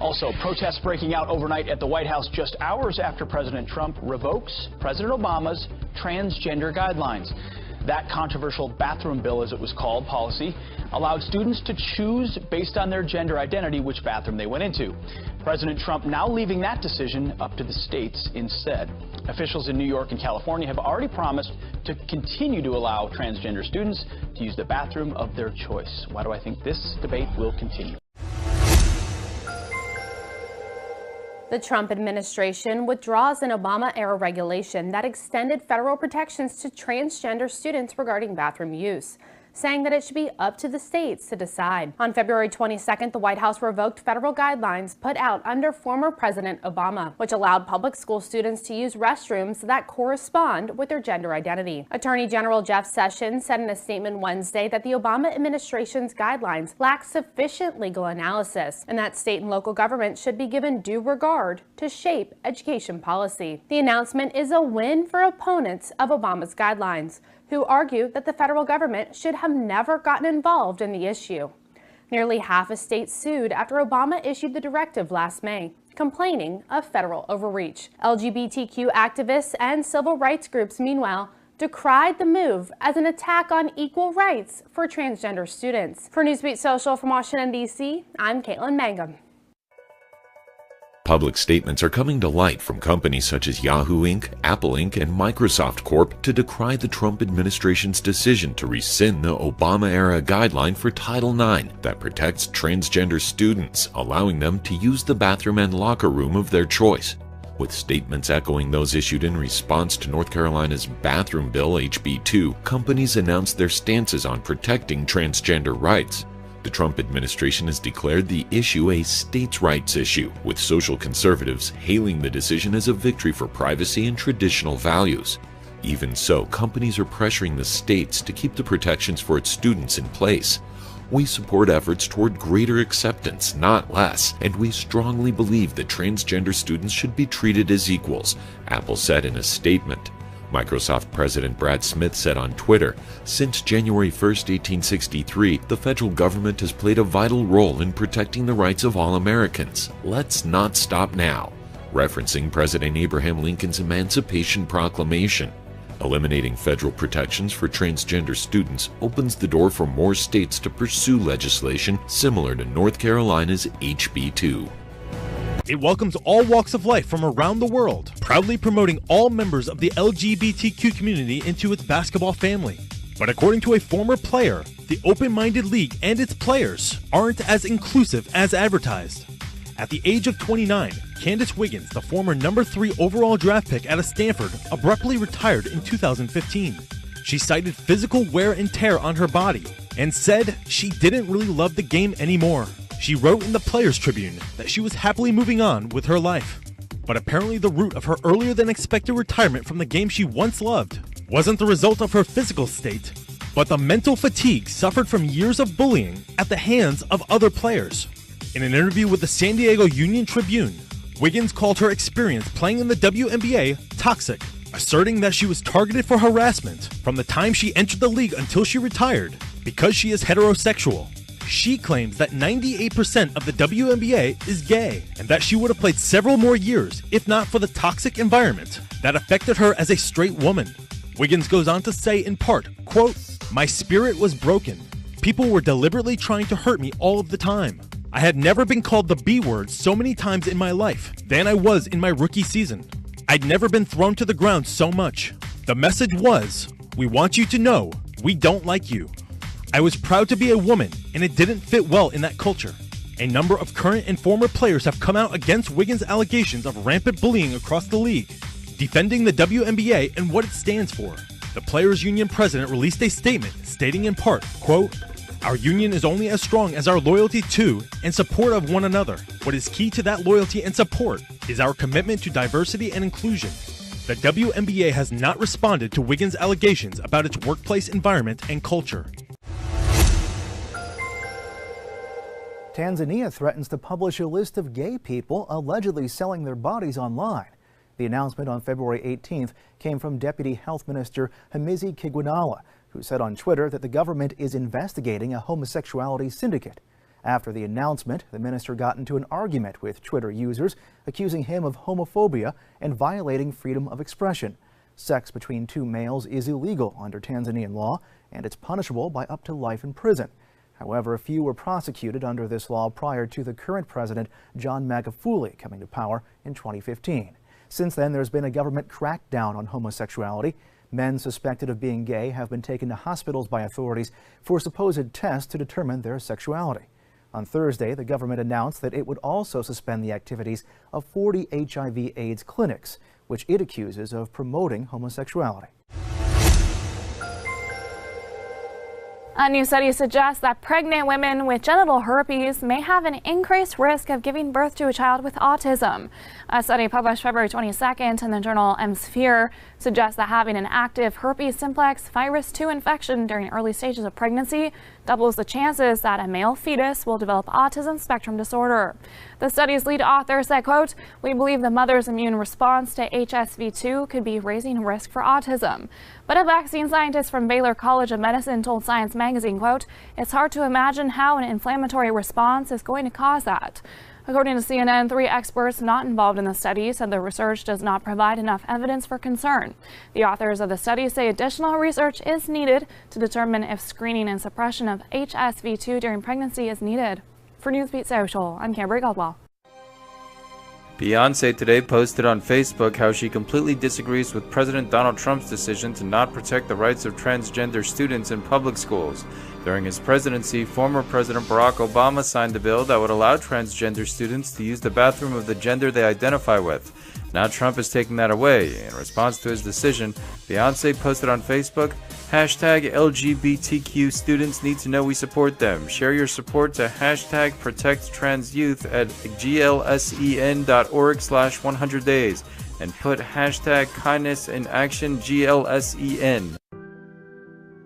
Also, protests breaking out overnight at the White House just hours after President Trump revokes President Obama's transgender guidelines. That controversial bathroom bill, as it was called, policy allowed students to choose based on their gender identity which bathroom they went into. President Trump now leaving that decision up to the states instead. Officials in New York and California have already promised to continue to allow transgender students to use the bathroom of their choice. Why do I think this debate will continue? The Trump administration withdraws an Obama-era regulation that extended federal protections to transgender students regarding bathroom use, saying that it should be up to the states to decide. On February 22nd, the White House revoked federal guidelines put out under former President Obama, which allowed public school students to use restrooms that correspond with their gender identity. Attorney General Jeff Sessions said in a statement Wednesday that the Obama administration's guidelines lack sufficient legal analysis and that state and local governments should be given due regard to shape education policy. The announcement is a win for opponents of Obama's guidelines, who argue that the federal government should have never gotten involved in the issue. Nearly half of states sued after Obama issued the directive last May, complaining of federal overreach. LGBTQ activists and civil rights groups, meanwhile, decried the move as an attack on equal rights for transgender students. For Newsbeat Social from Washington, D.C., I'm Caitlin Mangum. Public statements are coming to light from companies such as Yahoo Inc., Apple Inc., and Microsoft Corp. To decry the Trump administration's decision to rescind the Obama-era guideline for Title IX that protects transgender students, allowing them to use the bathroom and locker room of their choice. With statements echoing those issued in response to North Carolina's bathroom bill HB 2, companies announced their stances on protecting transgender rights. The Trump administration has declared the issue a states' rights issue, with social conservatives hailing the decision as a victory for privacy and traditional values. Even so, companies are pressuring the states to keep the protections for its students in place. We support efforts toward greater acceptance, not less, and we strongly believe that transgender students should be treated as equals, Apple said in a statement. Microsoft President Brad Smith said on Twitter, "Since January 1st, 1863, the federal government has played a vital role in protecting the rights of all Americans. Let's not stop now," referencing President Abraham Lincoln's Emancipation Proclamation. Eliminating federal protections for transgender students opens the door for more states to pursue legislation similar to North Carolina's HB 2. It welcomes all walks of life from around the world, proudly promoting all members of the LGBTQ community into its basketball family. But according to a former player, the open-minded league and its players aren't as inclusive as advertised. At the age of 29, Candace Wiggins, the former number 3 overall draft pick out of Stanford, abruptly retired in 2015. She cited physical wear and tear on her body and said she didn't really love the game anymore. She wrote in the Players Tribune that she was happily moving on with her life. But apparently the root of her earlier than expected retirement from the game she once loved wasn't the result of her physical state, but the mental fatigue suffered from years of bullying at the hands of other players. In an interview with the San Diego Union Tribune, Wiggins called her experience playing in the WNBA toxic, asserting that she was targeted for harassment from the time she entered the league until she retired because she is heterosexual. She claims that 98% of the WNBA is gay and that she would have played several more years if not for the toxic environment that affected her as a straight woman. Wiggins goes on to say in part, quote, "My spirit was broken. People were deliberately trying to hurt me all of the time. I had never been called the B word so many times in my life than I was in my rookie season. I'd never been thrown to the ground so much. The message was, we want you to know we don't like you. I was proud to be a woman, and it didn't fit well in that culture." A number of current and former players have come out against Wiggins' allegations of rampant bullying across the league, defending the WNBA and what it stands for. The Players Union president released a statement stating in part, quote, "Our union is only as strong as our loyalty to and support of one another. What is key to that loyalty and support is our commitment to diversity and inclusion." The WNBA has not responded to Wiggins' allegations about its workplace environment and culture. Tanzania threatens to publish a list of gay people allegedly selling their bodies online. The announcement on February 18th came from Deputy Health Minister Hamizi Kigwinala, who said on Twitter that the government is investigating a homosexuality syndicate. After the announcement, the minister got into an argument with Twitter users, accusing him of homophobia and violating freedom of expression. Sex between two males is illegal under Tanzanian law, and it's punishable by up to life in prison. However, a few were prosecuted under this law prior to the current president, John Magufuli, coming to power in 2015. Since then, there's been a government crackdown on homosexuality. Men suspected of being gay have been taken to hospitals by authorities for supposed tests to determine their sexuality. On Thursday, the government announced that it would also suspend the activities of 40 HIV/AIDS clinics, which it accuses of promoting homosexuality. A new study suggests that pregnant women with genital herpes may have an increased risk of giving birth to a child with autism. A study published February 22nd in the journal Emsphere suggests that having an active herpes simplex virus 2 infection during early stages of pregnancy doubles the chances that a male fetus will develop autism spectrum disorder. The study's lead author said, quote, "We believe the mother's immune response to HSV2 could be raising risk for autism." But a vaccine scientist from Baylor College of Medicine told Science magazine, quote, "It's hard to imagine how an inflammatory response is going to cause that." According to CNN, 3 experts not involved in the study said the research does not provide enough evidence for concern. The authors of the study say additional research is needed to determine if screening and suppression of HSV2 during pregnancy is needed. For Newsbeat Social, I'm Kimberly Caldwell. Beyoncé today posted on Facebook how she completely disagrees with President Donald Trump's decision to not protect the rights of transgender students in public schools. During his presidency, former President Barack Obama signed a bill that would allow transgender students to use the bathroom of the gender they identify with. Now Trump is taking that away. In response to his decision, Beyoncé posted on Facebook, hashtag LGBTQ students need to know we support them. Share your support to hashtag ProtectTransYouth at glsen.org/100days and put hashtag kindness in action GLSEN.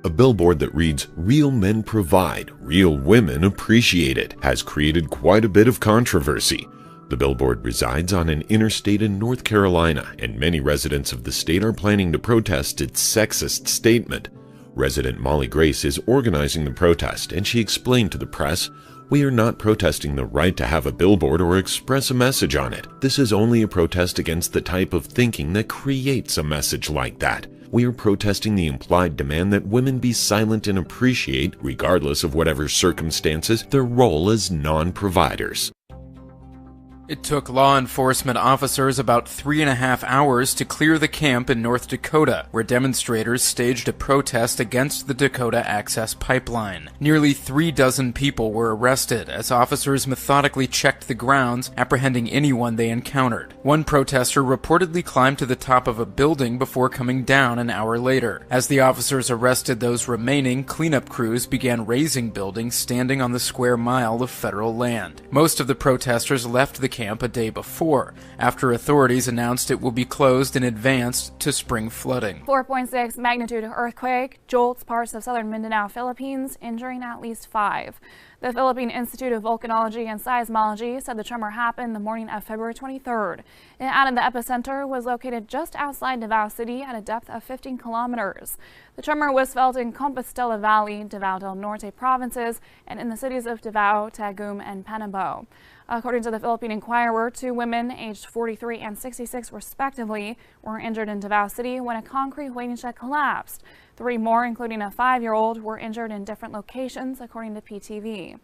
A billboard that reads, "Real men provide, real women appreciate it," has created quite a bit of controversy. The billboard resides on an interstate in North Carolina, and many residents of the state are planning to protest its sexist statement. Resident Molly Grace is organizing the protest, and she explained to the press, "We are not protesting the right to have a billboard or express a message on it. This is only a protest against the type of thinking that creates a message like that. We are protesting the implied demand that women be silent and appreciate, regardless of whatever circumstances, their role as non-providers." It took law enforcement officers about 3.5 hours to clear the camp in North Dakota, where demonstrators staged a protest against the Dakota Access Pipeline. Nearly 36 people were arrested as officers methodically checked the grounds, apprehending anyone they encountered. One protester reportedly climbed to the top of a building before coming down an hour later. As the officers arrested those remaining, cleanup crews began razing buildings standing on the square mile of federal land. Most of the protesters left the camp a day before, after authorities announced it will be closed in advance to spring flooding. 4.6 magnitude earthquake jolts parts of southern Mindanao, Philippines, injuring at least 5. The Philippine Institute of Volcanology and Seismology said the tremor happened the morning of February 23rd. It added the epicenter was located just outside Davao City at a depth of 15 kilometers. The tremor was felt in Compostela Valley, Davao del Norte provinces, and in the cities of Davao, Tagum, and Panabo. According to the Philippine Inquirer, 2 women aged 43 and 66 respectively were injured in Davao City when a concrete waiting shed collapsed. 3 more, including a 5-year-old, were injured in different locations, according to PTV.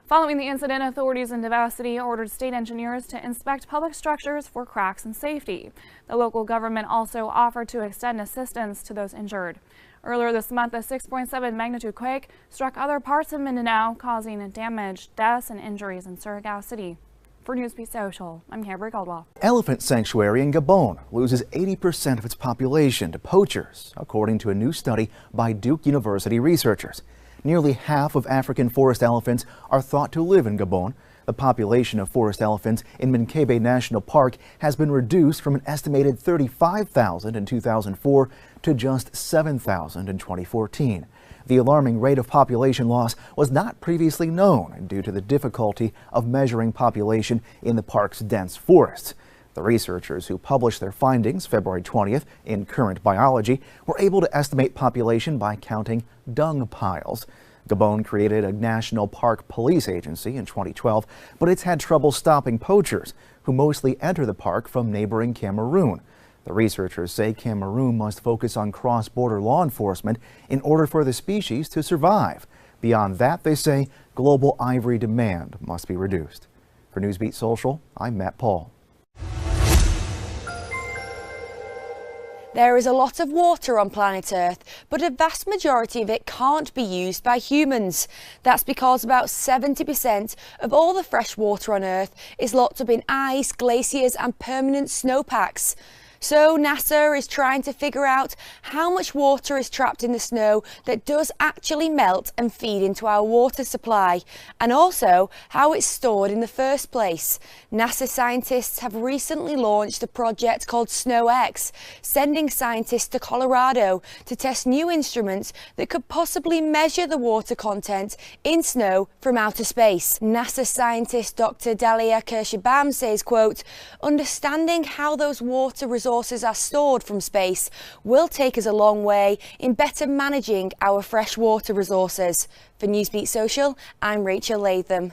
Following the incident, authorities in Davao City ordered state engineers to inspect public structures for cracks and safety. The local government also offered to extend assistance to those injured. Earlier this month, a 6.7 magnitude quake struck other parts of Mindanao, causing damage, deaths, and injuries in Surigao City. For Newsbeat Social, I'm Kimberly Caldwell. Elephant sanctuary in Gabon loses 80% of its population to poachers, according to a new study by Duke University researchers. Nearly half of African forest elephants are thought to live in Gabon. The population of forest elephants in Menkebe National Park has been reduced from an estimated 35,000 in 2004 to just 7,000 in 2014. The alarming rate of population loss was not previously known due to the difficulty of measuring population in the park's dense forests. The researchers who published their findings February 20th in Current Biology were able to estimate population by counting dung piles. Gabon created a national park police agency in 2012, but it's had trouble stopping poachers, who mostly enter the park from neighboring Cameroon. The researchers say Cameroon must focus on cross-border law enforcement in order for the species to survive. Beyond that, they say, global ivory demand must be reduced. For Newsbeat Social, I'm Matt Paul. There is a lot of water on planet Earth, but a vast majority of it can't be used by humans. That's because about 70% of all the fresh water on Earth is locked up in ice, glaciers and permanent snowpacks. So NASA is trying to figure out how much water is trapped in the snow that does actually melt and feed into our water supply, and also how it's stored in the first place. NASA scientists have recently launched a project called SNOW-X, sending scientists to Colorado to test new instruments that could possibly measure the water content in snow from outer space. NASA scientist Dr. Dalia Kirschbaum says, quote, "Understanding how those water resources are stored from space will take us a long way in better managing our freshwater resources." For Newsbeat Social, I'm Rachel Latham.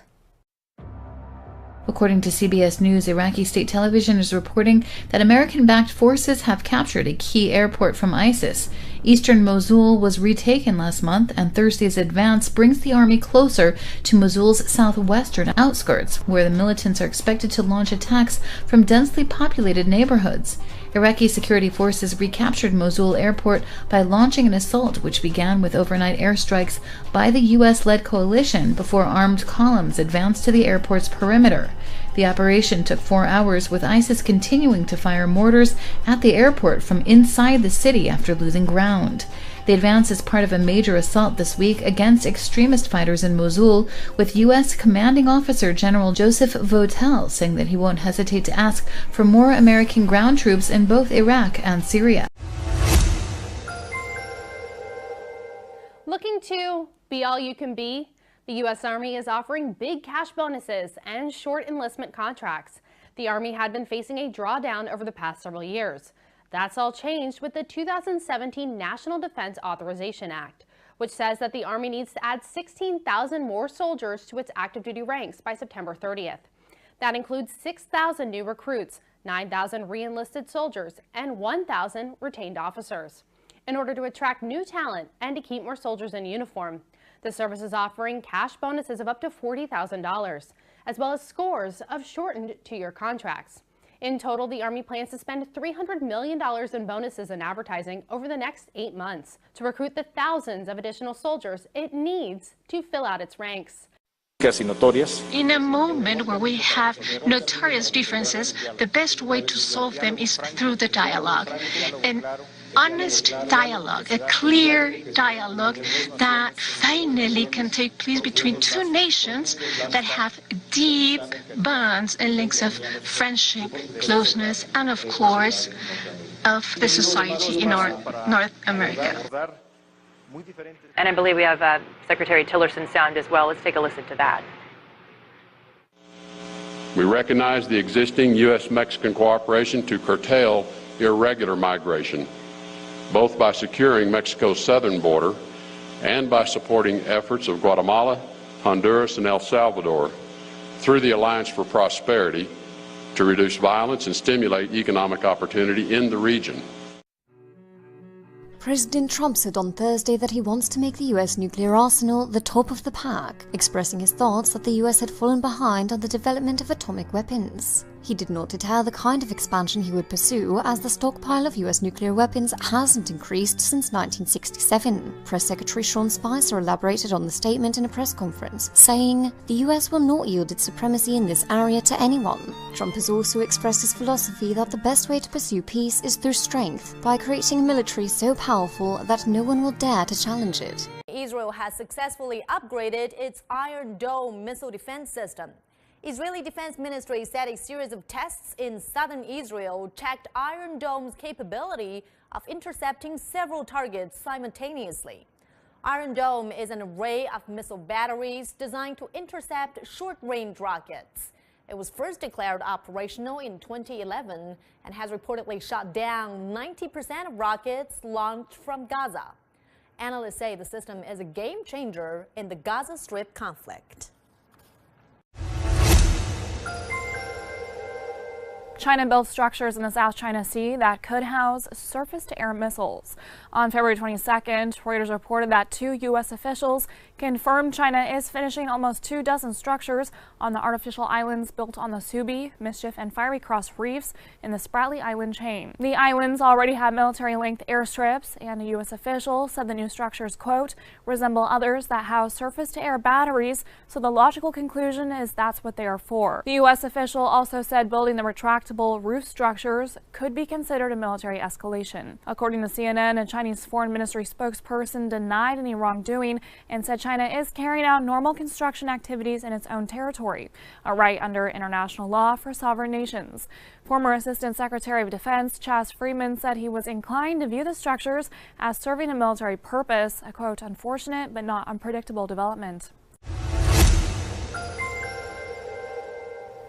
According to CBS News, Iraqi state television is reporting that American-backed forces have captured a key airport from ISIS. Eastern Mosul was retaken last month, and Thursday's advance brings the army closer to Mosul's southwestern outskirts, where the militants are expected to launch attacks from densely populated neighborhoods. Iraqi security forces recaptured Mosul airport by launching an assault which began with overnight airstrikes by the U.S.-led coalition before armed columns advanced to the airport's perimeter. The operation took 4 hours, with ISIS continuing to fire mortars at the airport from inside the city after losing ground. The advance is part of a major assault this week against extremist fighters in Mosul, with U.S. Commanding Officer General Joseph Votel saying that he won't hesitate to ask for more American ground troops in both Iraq and Syria. Looking to be all you can be? The U.S. Army is offering big cash bonuses and short enlistment contracts. The Army had been facing a drawdown over the past several years. That's all changed with the 2017 National Defense Authorization Act, which says that the Army needs to add 16,000 more soldiers to its active duty ranks by September 30th. That includes 6,000 new recruits, 9,000 re-enlisted soldiers, and 1,000 retained officers. In order to attract new talent and to keep more soldiers in uniform, the service is offering cash bonuses of up to $40,000, as well as scores of shortened 2-year contracts. In total, the Army plans to spend $300 million in bonuses and advertising over the next 8 months to recruit the thousands of additional soldiers it needs to fill out its ranks. In a moment where we have notorious differences, the best way to solve them is through the dialogue. An honest dialogue, a clear dialogue that finally can take place between two nations that have deep bonds and links of friendship, closeness, and of course, of the society in North America. And I believe we have Secretary Tillerson sound as well. Let's take a listen to that. We recognize the existing U.S.-Mexican cooperation to curtail irregular migration, both by securing Mexico's southern border and by supporting efforts of Guatemala, Honduras, and El Salvador through the Alliance for Prosperity to reduce violence and stimulate economic opportunity in the region. President Trump said on Thursday that he wants to make the US nuclear arsenal the top of the pack, expressing his thoughts that the US had fallen behind on the development of atomic weapons. He did not detail the kind of expansion he would pursue, as the stockpile of US nuclear weapons hasn't increased since 1967. Press Secretary Sean Spicer elaborated on the statement in a press conference, saying, "The US will not yield its supremacy in this area to anyone." Trump has also expressed his philosophy that the best way to pursue peace is through strength, by creating a military so powerful that no one will dare to challenge it. Israel has successfully upgraded its Iron Dome missile defense system. Israeli Defense Ministry said a series of tests in southern Israel checked Iron Dome's capability of intercepting several targets simultaneously. Iron Dome is an array of missile batteries designed to intercept short-range rockets. It was first declared operational in 2011 and has reportedly shot down 90% of rockets launched from Gaza. Analysts say the system is a game changer in the Gaza Strip conflict. China built structures in the South China Sea that could house surface-to-air missiles. On February 22nd, Reuters reported that 2 U.S. officials confirmed China is finishing almost 24 structures on the artificial islands built on the Subi, Mischief, and Fiery Cross reefs in the Spratly Island chain. The islands already have military-length airstrips, and a U.S. official said the new structures, quote, resemble others that house surface-to-air batteries, so the logical conclusion is that's what they are for. The U.S. official also said building the retractable roof structures could be considered a military escalation. According to CNN, a Chinese foreign ministry spokesperson denied any wrongdoing and said China is carrying out normal construction activities in its own territory, a right under international law for sovereign nations. Former Assistant Secretary of Defense Chas Freeman said he was inclined to view the structures as serving a military purpose, a quote, unfortunate but not unpredictable development.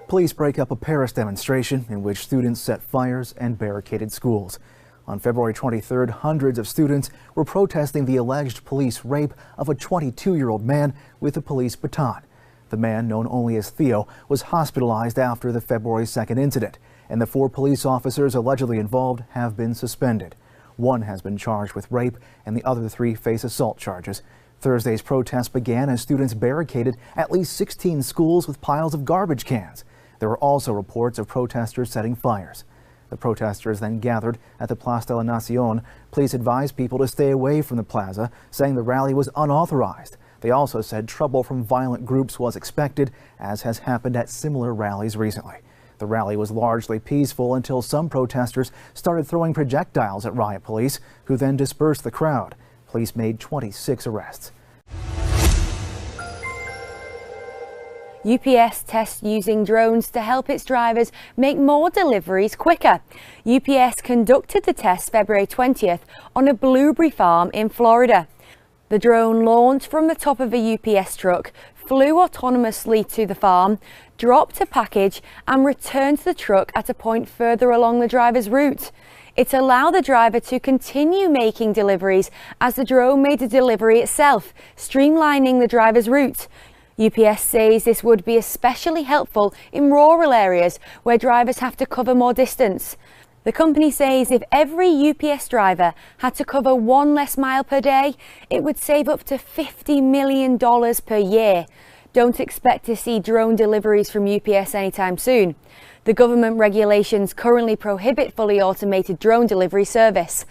Police break up a Paris demonstration in which students set fires and barricaded schools. On February 23rd, hundreds of students were protesting the alleged police rape of a 22-year-old man with a police baton. The man, known only as Theo, was hospitalized after the February 2nd incident, and the 4 police officers allegedly involved have been suspended. 1 has been charged with rape, and the other 3 face assault charges. Thursday's protest began as students barricaded at least 16 schools with piles of garbage cans. There were also reports of protesters setting fires. The protesters then gathered at the Place de la Nation. Police advised people to stay away from the plaza, saying the rally was unauthorized. They also said trouble from violent groups was expected, as has happened at similar rallies recently. The rally was largely peaceful until some protesters started throwing projectiles at riot police, who then dispersed the crowd. Police made 26 arrests. UPS tests using drones to help its drivers make more deliveries quicker. UPS conducted the test February 20th on a blueberry farm in Florida. The drone launched from the top of a UPS truck, flew autonomously to the farm, dropped a package and returned to the truck at a point further along the driver's route. It allowed the driver to continue making deliveries as the drone made the delivery itself, streamlining the driver's route. UPS says this would be especially helpful in rural areas where drivers have to cover more distance. The company says if every UPS driver had to cover 1 less mile per day, it would save up to $50 million per year. Don't expect to see drone deliveries from UPS anytime soon. The government regulations currently prohibit fully automated drone delivery service.